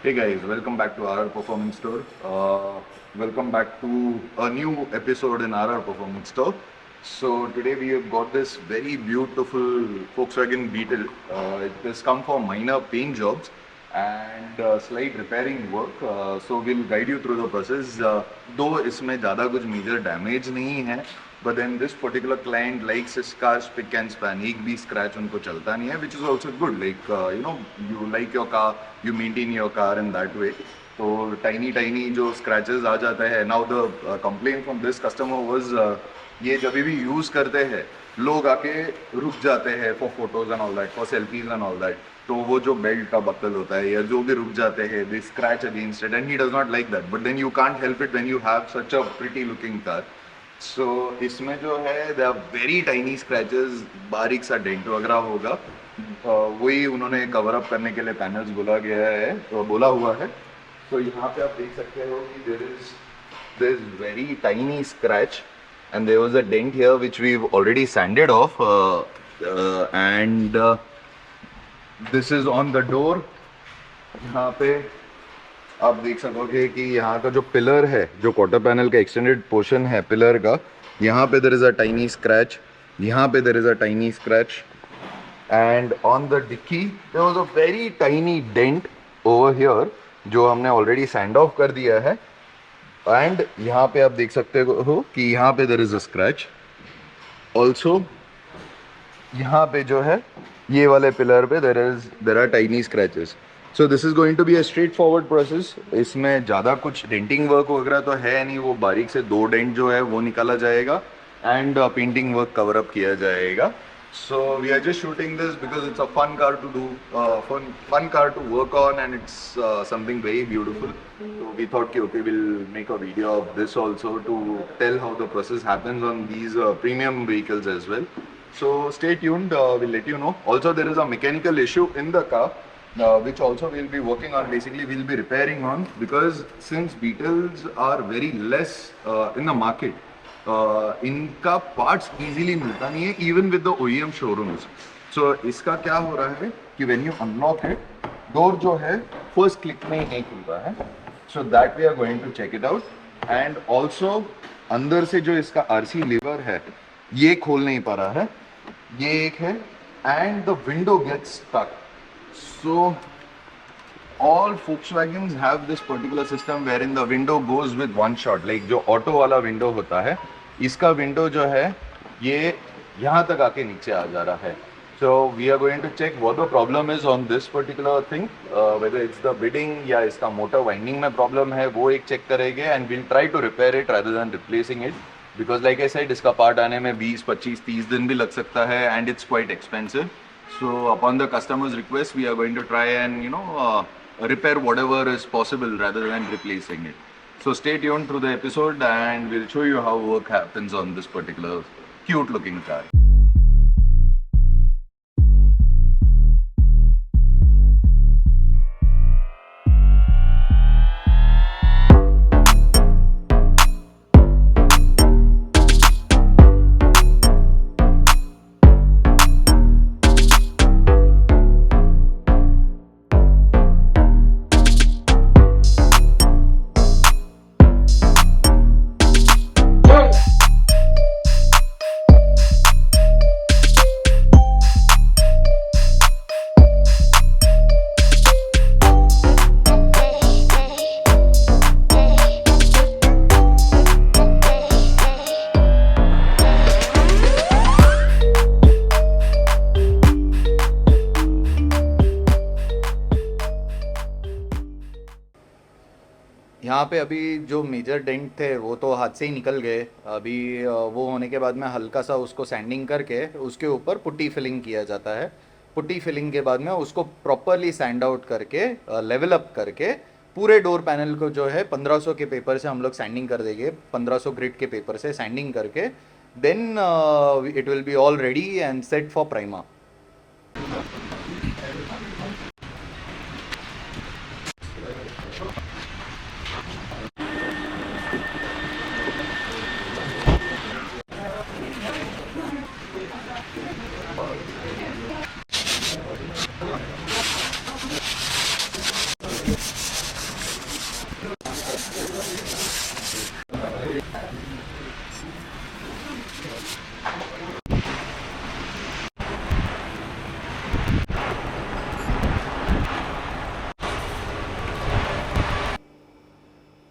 Hey guys, welcome back to RR Performance Store. Welcome back to a new episode in RR Performance Store. So today we have got this very beautiful Volkswagen Beetle. It has come for minor paint jobs and slight repairing work. So we'll guide you through the process. Though इसमें ज़्यादा कुछ major damage नहीं है, but then this particular client likes his car spick and span. एक भी scratch उनको चलता नहीं है, which is also good. Like you like your car, you maintain your car in that way. तो tiny जो scratches आ जाता है. Now the complaint from this customer was ये जब भी यूज़ करते हैं लोग आके रुक जाते हैं for photos and all that, for selfies and all that. तो वो जो बेल्ट का बक्कल होता है या जो भी रुक जाते हैं, they scratch against it and he does not like that. But then you can't help it when you have such a pretty looking car. सो इसमें जो है they are very tiny scratches, बारीक सा डेंट वगैरह होगा. वही उन्होंने कवर अप करने के लिए पैनल्स बोला हुआ है. तो यहाँ पे आप देख सकते हो कि there is very tiny scratch and there was a dent here which we have already sanded off and this is on the door. यहाँ पे आप देख सकोगे कि यहाँ का जो पिलर है, जो क्वार्टर पैनल का एक्सटेंडेड पोर्शन है पिलर का, यहाँ पे there is a tiny scratch, यहाँ पे there is a tiny scratch and on the dickey there was a very tiny dent over here जो हमने ऑलरेडी सैंड ऑफ कर दिया है. एंड यहाँ पे आप देख सकते हो कि यहाँ पे there is a scratch also. यहाँ पे जो है ये वाले पिलर पे there are tiny scratches. So this is going to be a straightforward process. इसमें ज़्यादा कुछ डेंटिंग वर्क वगैरह तो है नहीं, वो बारीक से 2 डेंट जो है वो निकाला जाएगा and painting work cover up किया जाएगा. So we are just shooting this because it's a fun car to do, fun car to work on and it's something very beautiful. So we thought कि okay we'll make a video of this also to tell how the process happens on these premium vehicles as well. So stay tuned, we'll let you know. Also there is a mechanical issue in the car which also we'll be working on. Basically we'll be repairing on because since Beetles are very less in the market, इनका parts easily मिलता नहीं है even with the OEM showrooms. So इसका क्या हो रहा है कि when you unlock it, door जो है first click में ही नहीं खुलता है. So that we are going to check it out. And also अंदर से जो इसका RC lever है ये खोल नहीं पा रहा है, ये एक है and the window gets stuck. So all Volkswagens have this particular system wherein the window goes with one shot. Like जो ऑटो वाला विंडो होता है, इसका विंडो जो है ये यहाँ तक आके नीचे आ जा रहा है. So we are going to check what the problem is on this particular thing, whether it's the bidding या इसका मोटर वाइंडिंग में प्रॉब्लम है, वो एक चेक करेंगे and we'll try to repair it rather than replacing it. Because like I said, इसका part आने में 20, 25, 30 दिन भी लग सकता है and it's quite expensive. So upon the customer's request, we are going to try and repair whatever is possible rather than replacing it. So stay tuned through the episode and we'll show you how work happens on this particular cute looking car. यहाँ पे अभी जो major dent थे वो तो हाथ से ही निकल गए. अभी वो होने के बाद में हल्का सा उसको सैंडिंग करके उसके ऊपर पुट्टी फिलिंग किया जाता है. पुट्टी फिलिंग के बाद में उसको प्रॉपरली सैंड आउट करके लेवल अप करके पूरे डोर पैनल को जो है 1500 के पेपर से हम लोग सैंडिंग कर देंगे. 1500 ग्रिड के पेपर से सैंडिंग करके then it will be all ready and set for primer.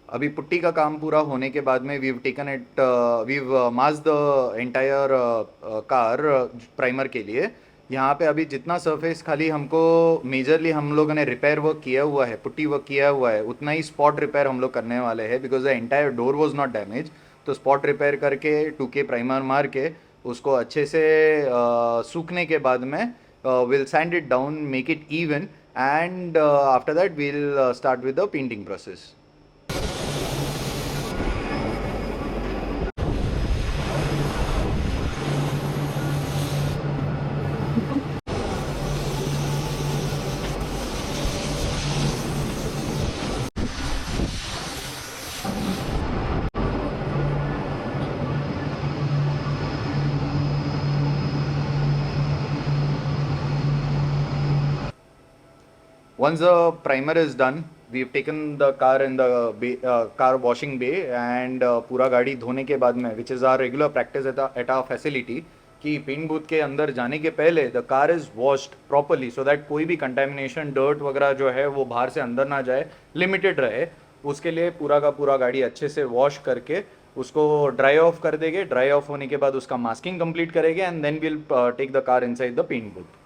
अभी पुट्टी का काम पूरा होने के बाद में we'll mask the entire car primer के लिए। यहाँ पे अभी जितना सरफेस खाली हमको मेजरली हम लोगों ने रिपेयर वर्क किया हुआ है, पुट्टी वर्क किया हुआ है, उतना ही स्पॉट रिपेयर हम लोग करने वाले हैं, because the entire door was not damage. तो स्पॉट रिपेयर करके 2K प्राइमर मार के उसको अच्छे से सूखने के बाद में will sand it down, make it even, and after that will start with the painting process. Once the primer is done, we've taken the car in the car washing bay, and पूरा गाड़ी धोने के बाद में, which is our regular practice at our facility, कि paint booth के अंदर जाने के पहले the car is washed properly, so that कोई भी कंटेमिनेशन, डर्ट वगैरह जो है वो बाहर से अंदर ना जाए, लिमिटेड रहे। उसके लिए पूरा का पूरा गाड़ी अच्छे से वॉश करके उसको ड्राई ऑफ कर देंगे। ड्राई ऑफ होने के बाद उसका मास्किंग कंप्लीट करेंगे, and then will take the car inside the paint booth.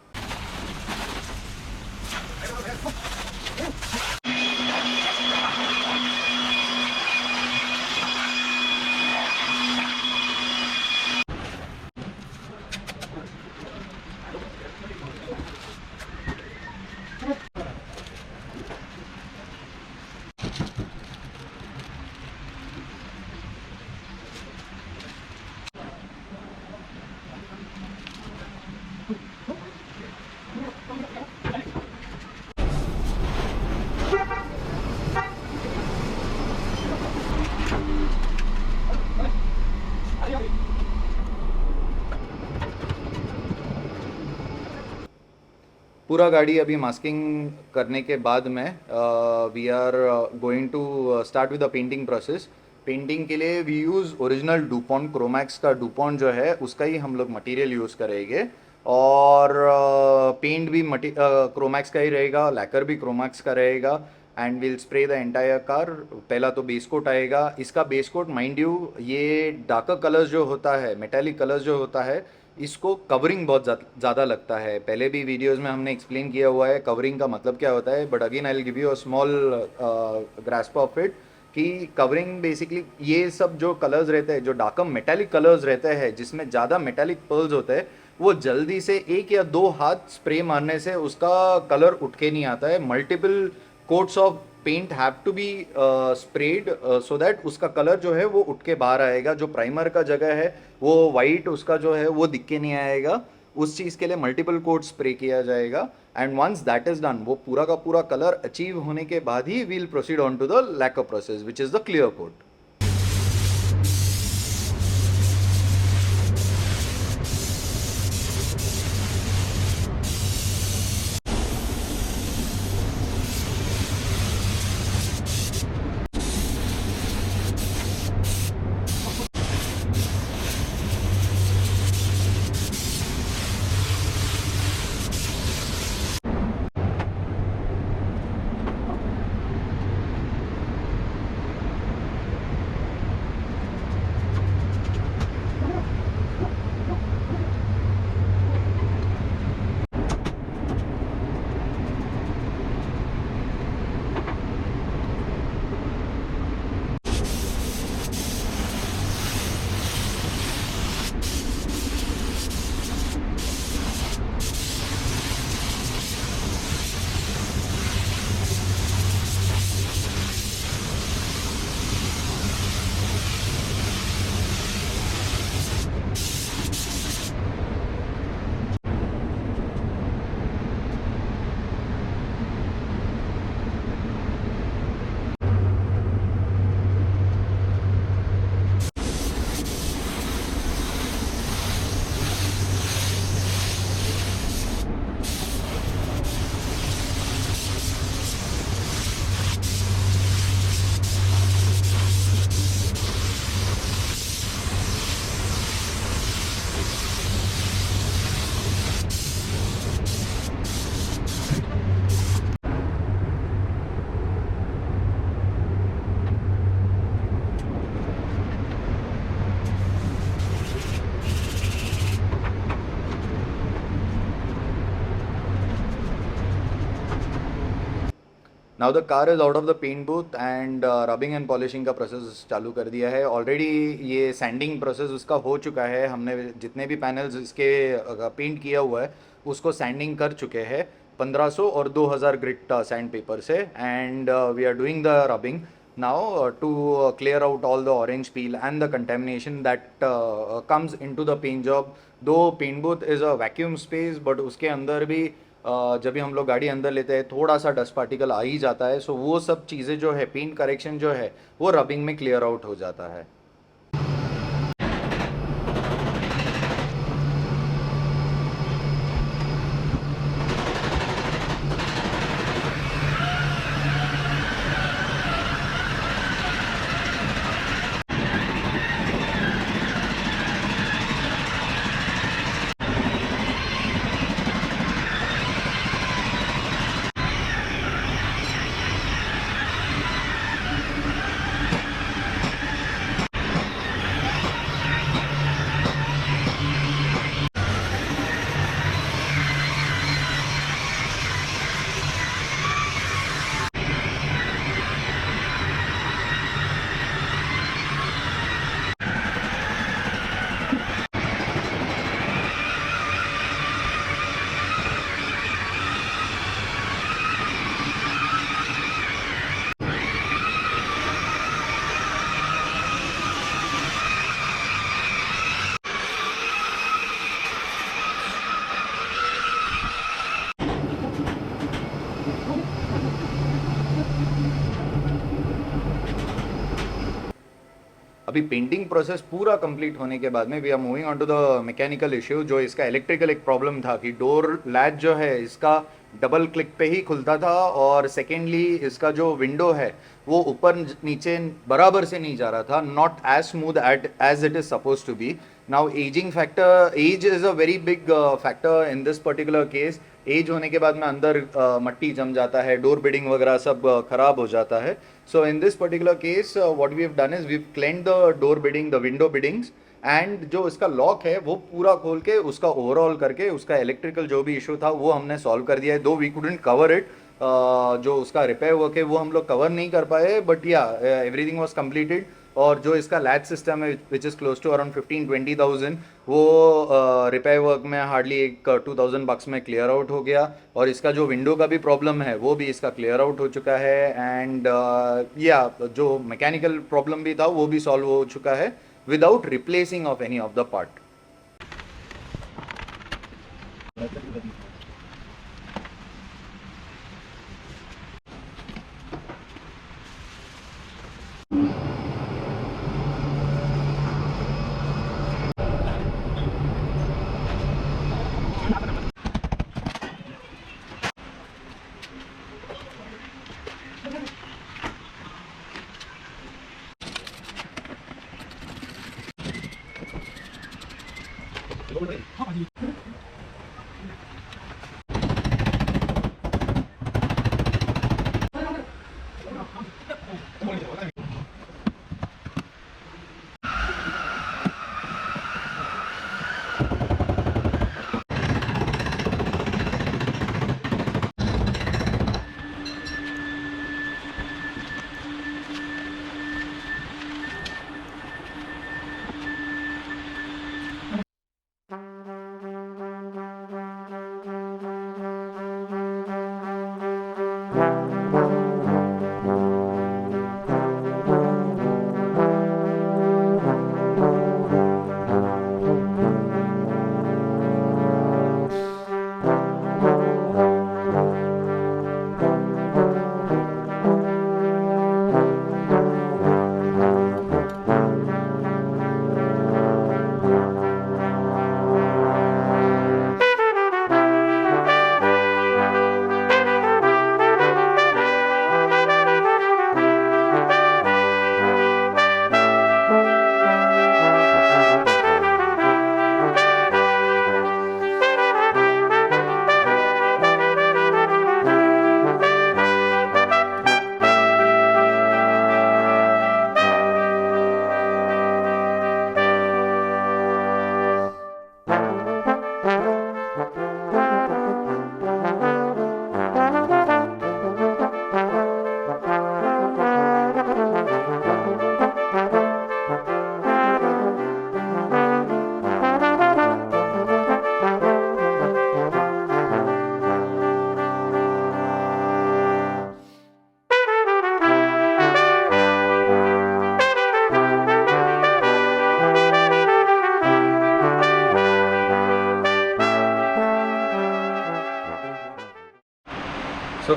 पूरा गाड़ी अभी मास्किंग करने के बाद में we are going to start with the painting process. Painting के लिए we use original DuPont, Cromax का डुपॉन्ट जो है उसका ही हम लोग मटेरियल यूज़ करेंगे, और पेंट भी क्रोमैक्स का ही रहेगा, लैकर भी क्रोमैक्स का रहेगा, and will spray the entire car. पहला तो बेस कोट आएगा। इसका बेस कोट माइंड यू, ये डार्कर कलर्स जो होता है, मेटालिक कलर्स जो होता है, इसको कवरिंग बहुत ज़्यादा लगता है। पहले भी वीडियोस में हमने एक्सप्लेन किया हुआ है कवरिंग का मतलब क्या होता है, but again I will give you a small grasp of it, कि कवरिंग बेसिकली ये सब जो कलर्स रहते हैं, जो डार्कर मेटालिक कलर्स रहते हैं, जिसमें ज़्यादा मेटालिक पर्ल्स होते हैं, वो जल्दी से 1 या 2 हाथ स्प्रे मारने से उसका कलर उठ के नहीं आता है। Multiple coats of paint have to be spread so that उसका कलर जो है वो उठ के बाहर आएगा। जो प्राइमर का जगह है वो वाइट उसका जो है वो दिख के नहीं आएगा। उस चीज़ के लिए मल्टीपल कोट स्प्रे किया जाएगा, and once that is done, वो पूरा का पूरा कलर अचीव होने के बाद ही we'll proceed on to the lacquer process, which is the clear coat. Now the car is out of the paint booth and rubbing and polishing का process चालू कर दिया है ऑलरेडी. ये सैंडिंग प्रोसेस उसका हो चुका है. हमने जितने भी पैनल्स इसके पेंट किया हुआ है उसको सैंडिंग कर चुके हैं 1500 और 2000 ग्रिट सैंड पेपर से. And we are doing the rubbing now to clear out all the orange peel and the contamination that comes into the paint job. though paint booth is a vacuum space but उसके अंदर भी जब भी हम लोग गाड़ी अंदर लेते हैं थोड़ा सा डस्ट पार्टिकल आ ही जाता है. सो वो सब चीज़ें जो है पेंट करेक्शन जो है वो रबिंग में क्लियर आउट हो जाता है. अभी पेंटिंग प्रोसेस पूरा कंप्लीट होने के बाद में we are moving on to the mechanical issue. जो इसका इलेक्ट्रिकल एक प्रॉब्लम था कि डोर लैच जो है इसका डबल क्लिक पे ही खुलता था और सेकेंडली इसका जो विंडो है वो ऊपर नीचे बराबर से नहीं जा रहा था. Not as smooth as it is suppose to be. Now ageing factor, age is a very big factor in this particular case. Age होने के बाद में अंदर मट्टी जम जाता है, डोर बिडिंग वगैरह सब खराब हो जाता है. So in this particular case what we have done is we have cleaned the door beading, the window beadings and जो इसका लॉक है वो पूरा खोल के उसका ओवरऑल करके उसका इलेक्ट्रिकल जो भी इशू था वो हमने सॉल्व कर दिया है. दो वी कुडंट कवर इट. जो उसका रिपेयर वर्क है वो हम लोग कवर नहीं कर पाए बट या एवरीथिंग वाज कंप्लीटेड. और जो इसका लैच सिस्टम है which is close to around 15-20,000 वो रिपेयर वर्क में हार्डली एक 2,000 बक्स में क्लियर आउट हो गया. और इसका जो विंडो का भी प्रॉब्लम है वो भी इसका क्लियर आउट हो चुका है. एंड या जो मैकेनिकल प्रॉब्लम भी था वो भी सॉल्व हो चुका है without replacing of any of the part.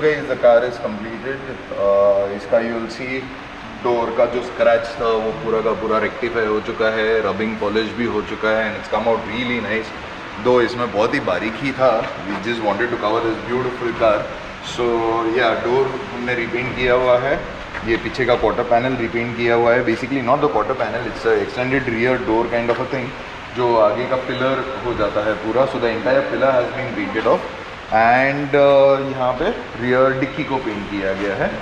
guys, the car is completed. इसका you'll see डोर का जो स्क्रैच था वो पूरा का पूरा रेक्टिफाई हो चुका है, रबिंग पॉलिश भी हो चुका है and it's come out really nice. Though इसमें बहुत ही बारीकी था. We just wanted to cover this beautiful car. So yeah door हमने रिपेंट किया हुआ है. ये पीछे का क्वार्टर पैनल रिपेंट किया हुआ है. Basically not the quarter panel, it's extended rear door kind of a thing, जो आगे का पिलर हो जाता है पूरा. So the entire pillar has been painted off and यहाँ पे रियर डिक्की को पेंट किया गया है.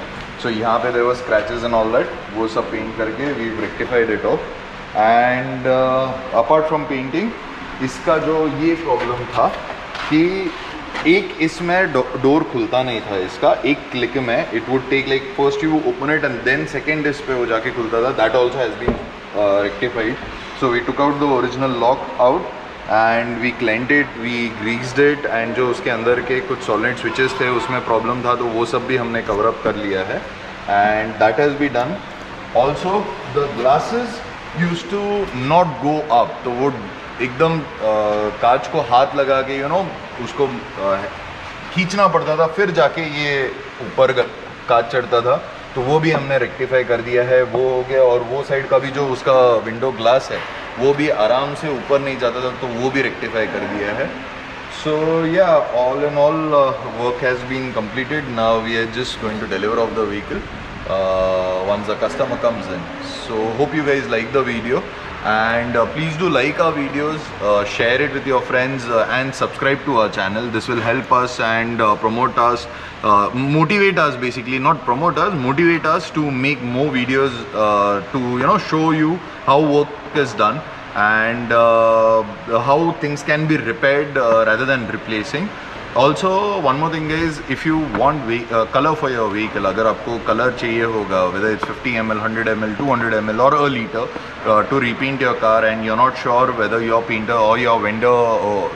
सो यहाँ पे there were scratches and all that, वो सब पेंट करके we rectified it off. And apart from painting, इसका जो ये प्रॉब्लम था कि एक इसमें डोर खुलता नहीं था इसका. एक क्लिक में it would take like first you open it and then second इस पे हो जाके खुलता था. That also has been rectified. So we took out the original lock out and we cleaned it, we greased it and जो उसके अंदर के कुछ सॉलिड स्विचेस थे उसमें प्रॉब्लम था, तो वो सब भी हमने कवर अप कर लिया है and that has be done. Also the glasses use to not go up, तो वो एकदम कांच को हाथ लगा के उसको खींचना पड़ता था, फिर जाके ये ऊपर कांच चढ़ता था. तो वो भी हमने रेक्टिफाई कर दिया है, वो हो गया. और वो साइड का भी जो उसका विंडो ग्लास है वो भी आराम से ऊपर नहीं जाता था, तो वो भी रेक्टिफाई कर दिया है. So yeah all in all work has been completed. Now we are just going to deliver off the vehicle once the customer comes in. So hope you guys like the video and please do like our videos, share it with your friends and subscribe to our channel. This will help us and promote us, motivate us, basically not promote us, motivate us to make more videos to show you how work is done and how things can be repaired rather than replacing. Also one more thing guys, if you want color for your vehicle, अगर आपको color चाहिए होगा, whether it's 50 ml, 100 ml, 200 ml or a liter to repaint your car and you're not sure whether your painter or your vendor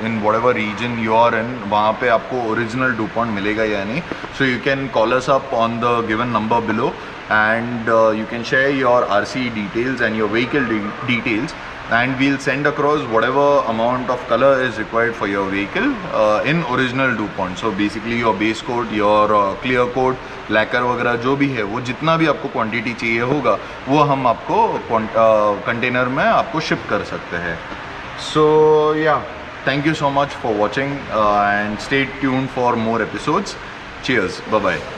in whatever region you are in, वहाँ पे आपको original DuPont मिलेगा या नहीं. So you can call us up on the given number below and you can share your RC details and your vehicle details and we'll send across whatever amount of color is required for your vehicle in original DuPont. So basically your base coat, your clear coat, lacquer वगैरह जो भी है, वो जितना भी आपको quantity चाहिए होगा वो हम आपको कंटेनर में आपको शिप कर सकते हैं. So yeah, thank you so much for watching and stay tuned for more episodes. Cheers, bye bye.